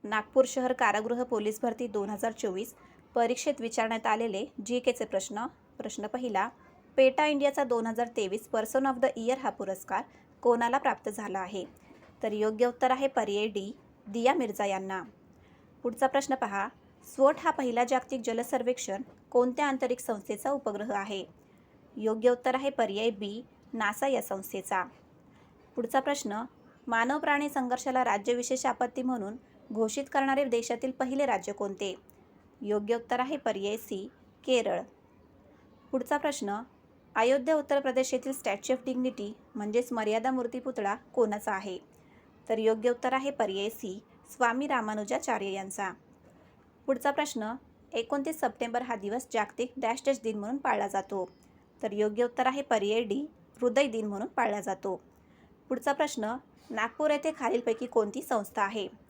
नागपूर शहर कारागृह पोलीस भरती 2024 परीक्षेत विचारण्यात आलेले GKचे प्रश्न. प्रश्न पहिला, पेटा इंडियाचा 2023 पर्सन ऑफ द इयर हा पुरस्कार कोणाला प्राप्त झाला आहे? तर योग्य उत्तर आहे पर्याय डी, दिया मिर्झा यांना. पुढचा प्रश्न पहा, स्वोट हा पहिला जागतिक जलसर्वेक्षण कोणत्या आंतरिक संस्थेचा उपग्रह आहे? योग्य उत्तर आहे पर्याय बी, नासा या संस्थेचा. पुढचा प्रश्न, मानव प्राणी संघर्षाला राज्यविशेष आपत्ती म्हणून घोषित करणारे देशातील पहिले राज्य कोणते? योग्य उत्तर आहे पर्याय सी, केरळ. पुढचा प्रश्न, अयोध्या उत्तर प्रदेश येथील स्टॅच्यू ऑफ डिग्निटी म्हणजेच मर्यादा मूर्ती पुतळा कोणाचा आहे? तर योग्य उत्तर आहे पर्याय सी, स्वामी रामानुजाचार्य यांचा. पुढचा प्रश्न, 29 सप्टेंबर हा दिवस जागतिक डॅश डॅश दिन म्हणून पाळला जातो? तर योग्य उत्तर आहे पर्याय डी, हृदय दिन म्हणून पाळला जातो. पुढचा प्रश्न, नागपूर येथे खालीलपैकी कोणती संस्था आहे?